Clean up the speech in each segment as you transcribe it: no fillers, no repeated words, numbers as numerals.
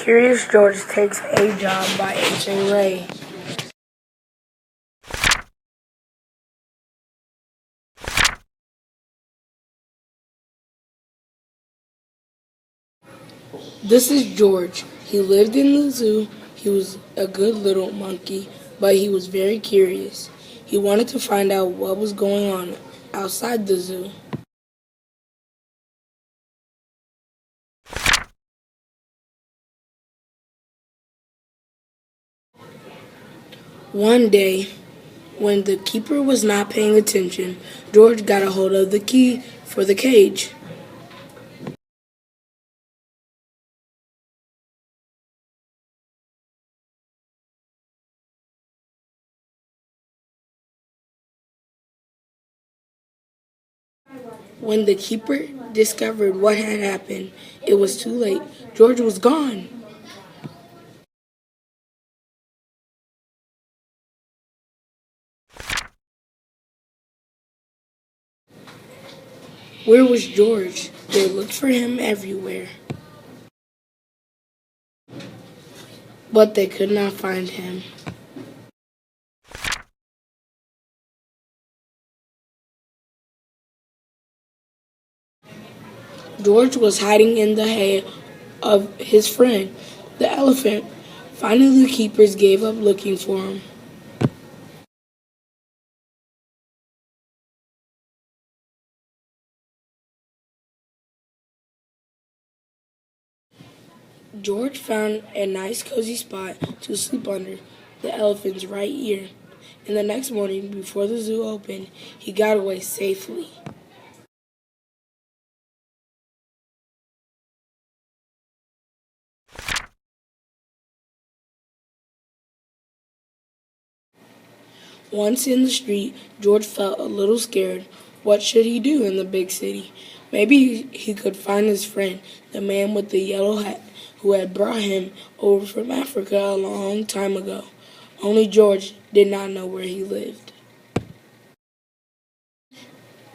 Curious George takes a job by H.A. Ray. This is George. He lived in the zoo. He was a good little monkey, but he was very curious. He wanted to find out what was going on outside the zoo. One day, when the keeper was not paying attention, George got a hold of the key for the cage. When the keeper discovered what had happened, it was too late. George was gone. Where was George? They looked for him everywhere, but they could not find him. George was hiding in the hay of his friend, the elephant. Finally, the keepers gave up looking for him. George found a nice cozy spot to sleep under, the elephant's right ear. And the next morning, before the zoo opened, he got away safely. Once in the street, George felt a little scared. What should he do in the big city? Maybe he could find his friend, the man with the yellow hat, who had brought him over from Africa a long time ago. Only George did not know where he lived.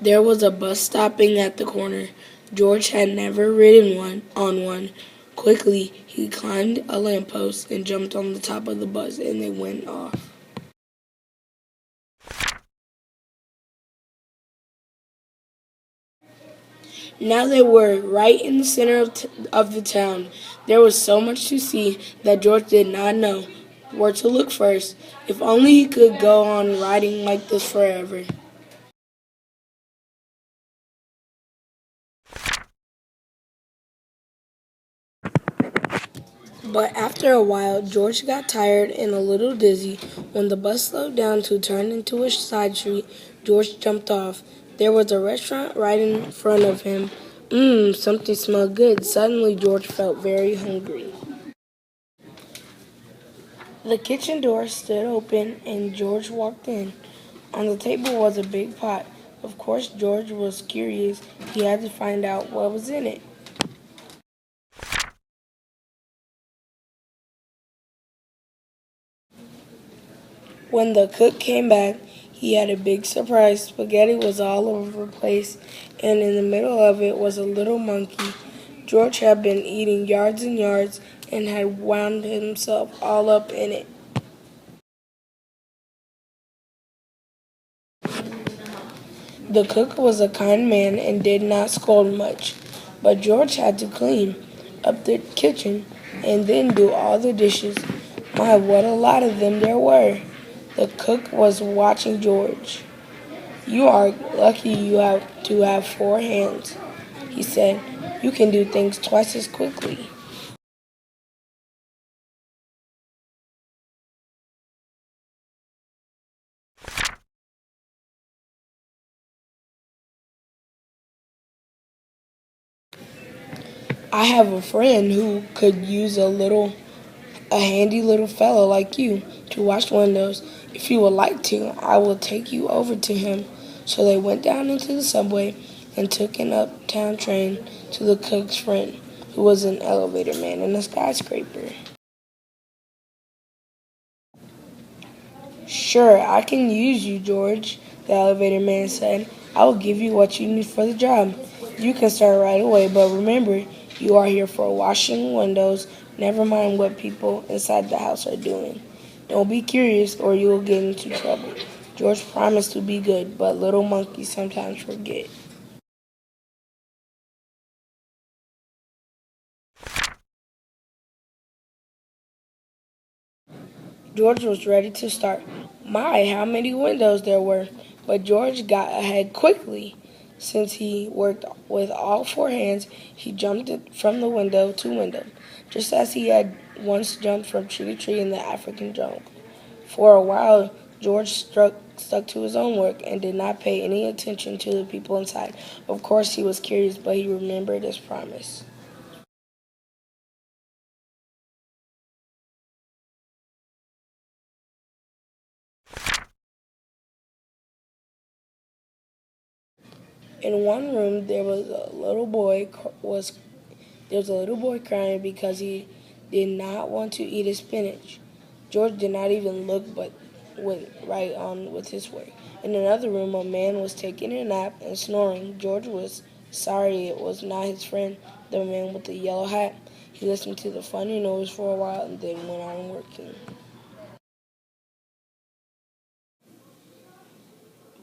There was a bus stopping at the corner. George had never ridden on one. Quickly, he climbed a lamppost and jumped on the top of the bus, and they went off. Now they were right in the center of the town. There was so much to see that George did not know where to look first. If only he could go on riding like this forever. But after a while, George got tired and a little dizzy. When the bus slowed down to turn into a side street, George jumped off. There was a restaurant right in front of him. Something smelled good. Suddenly, George felt very hungry. The kitchen door stood open and George walked in. On the table was a big pot. Of course, George was curious. He had to find out what was in it. When the cook came back, he had a big surprise. Spaghetti was all over the place, and in the middle of it was a little monkey. George had been eating yards and yards and had wound himself all up in it. The cook was a kind man and did not scold much, but George had to clean up the kitchen and then do all the dishes. My, what a lot of them there were. The cook was watching George. "You are lucky you have to have 4 hands," he said. "You can do things twice as quickly." "I have a friend who could use a handy little fellow like you to wash windows. If you would like to, I will take you over to him." So they went down into the subway and took an uptown train to the cook's friend, who was an elevator man in a skyscraper. "Sure, I can use you, George," the elevator man said. "I will give you what you need for the job. You can start right away, but remember, You are here for washing windows. Never mind what people inside the house are doing. Don't be curious or you will get into trouble. George promised to be good, but little monkeys sometimes forget. George was ready to start. My, how many windows there were! But George got ahead quickly. Since he worked with all four hands, he jumped from the window to window, just as he had once jumped from tree to tree in the African jungle. For a while, George stuck to his own work and did not pay any attention to the people inside. Of course, he was curious, but he remembered his promise. In one room, there was a little boy crying because he did not want to eat his spinach. George did not even look but went right on with his work. In another room, a man was taking a nap and snoring. George was sorry it was not his friend, the man with the yellow hat. He listened to the funny noise for a while and then went on working.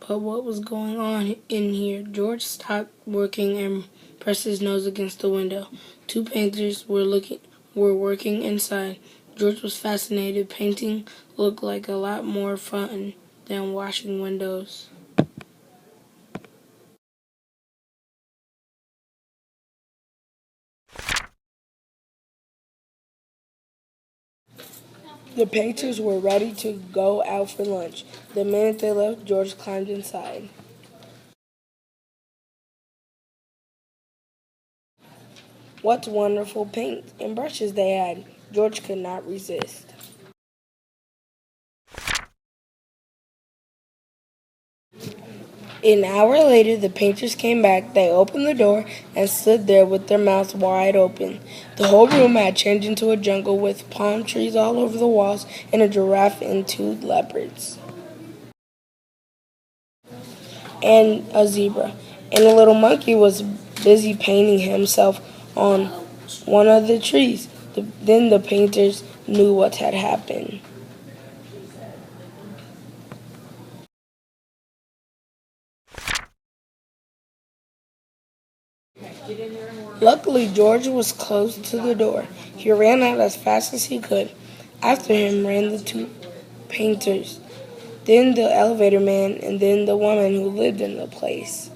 But what was going on in here? George stopped working and pressed his nose against the window. Two painters were working inside. George was fascinated. Painting looked like a lot more fun than washing windows. The painters were ready to go out for lunch. The minute they left, George climbed inside. What wonderful paint and brushes they had! George could not resist. An hour later, the painters came back. They opened the door and stood there with their mouths wide open. The whole room had changed into a jungle with palm trees all over the walls and a giraffe and two leopards and a zebra. And a little monkey was busy painting himself on one of the trees. Then the painters knew what had happened. Luckily, George was close to the door. He ran out as fast as he could. After him ran the two painters, then the elevator man, and then the woman who lived in the place.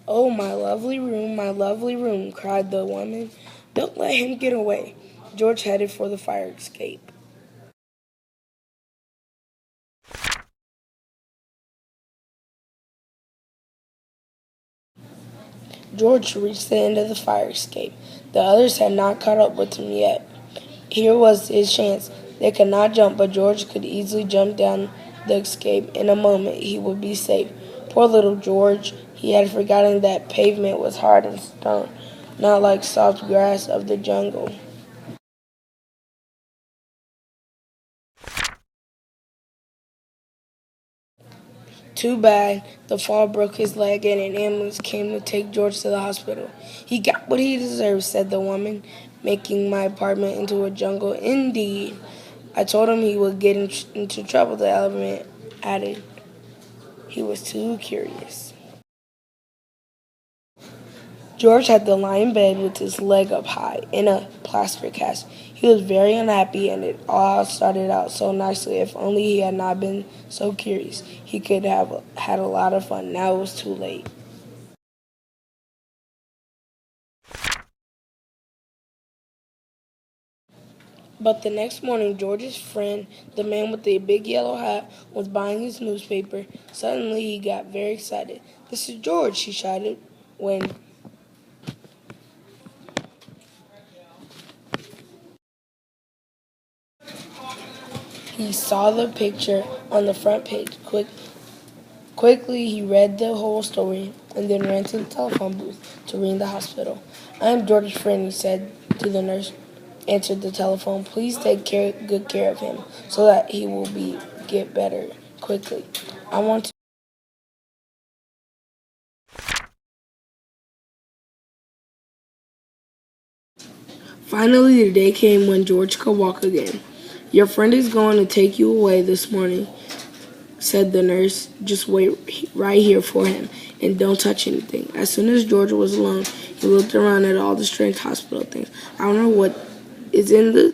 "Oh, my lovely room," cried the woman. "Don't let him get away." George headed for the fire escape. George reached the end of the fire escape. The others had not caught up with him yet. Here was his chance. They could not jump, but George could easily jump down the escape. In a moment, he would be safe. Poor little George. He had forgotten that pavement was hard and stone, not like soft grass of the jungle. Too bad. The fall broke his leg and an ambulance came to take George to the hospital. "He got what he deserved," said the woman, "making my apartment into a jungle." "Indeed. I told him he would get into trouble," the elephant added. "He was too curious." George had to lie in bed with his leg up high in a plaster cast. He was very unhappy, and it all started out so nicely. If only he had not been so curious, he could have had a lot of fun. Now it was too late. But the next morning, George's friend, the man with the big yellow hat, was buying his newspaper. Suddenly, he got very excited. "This is George," he shouted when he saw the picture on the front page. Quickly, he read the whole story and then ran to the telephone booth to ring the hospital. "I am George's friend," he said to the nurse. Answered the telephone. "Please take good care of him so that he will get better quickly. I want Finally, the day came when George could walk again. "Your friend is going to take you away this morning," said the nurse. "Just wait right here for him, and don't touch anything." As soon as George was alone, he looked around at all the strange hospital things. "I wonder what is in the..."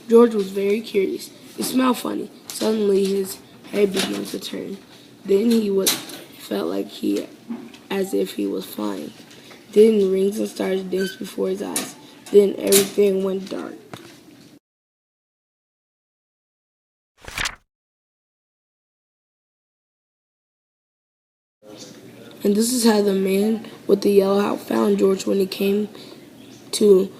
George was very curious. It smelled funny. Suddenly, his head began to turn. Then felt like as if he was flying. Then rings and stars danced before his eyes. Then everything went dark. And this is how the man with the yellow hat found George when he came to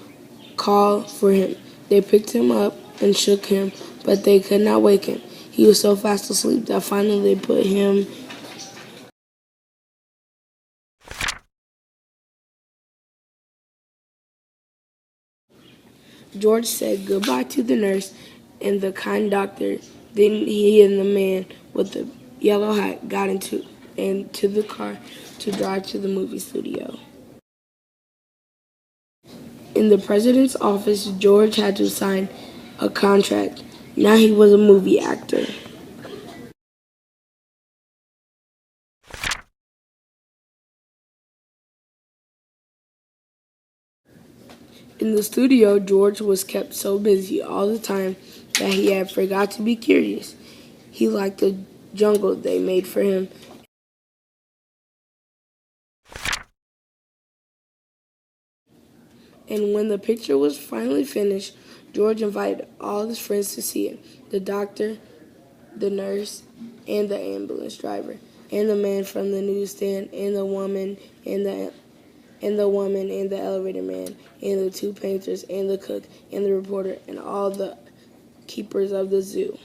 call for him. They picked him up and shook him, but they could not wake him. He was so fast asleep that finally they put him. George said goodbye to the nurse and the kind doctor. Then he and the man with the yellow hat got into the car to drive to the movie studio. In the president's office, George had to sign a contract. Now he was a movie actor. In the studio, George was kept so busy all the time that he had forgot to be curious. He liked the jungle they made for him. And when the picture was finally finished, George invited all his friends to see it. The doctor, the nurse, and the ambulance driver, and the man from the newsstand, and the woman, and the elevator man, and the two painters, and the cook, and the reporter, and all the keepers of the zoo.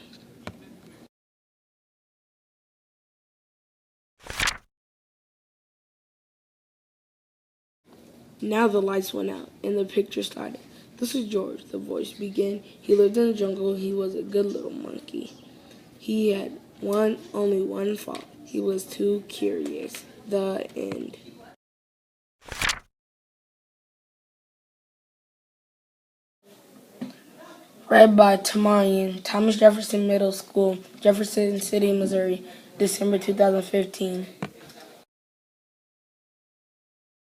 Now the lights went out, and the picture started. "This is George," the voice began. "He lived in the jungle. He was a good little monkey. He had only one fault. He was too curious." The end. Read by Timareon, Thomas Jefferson Middle School, Jefferson City, Missouri, December 2015.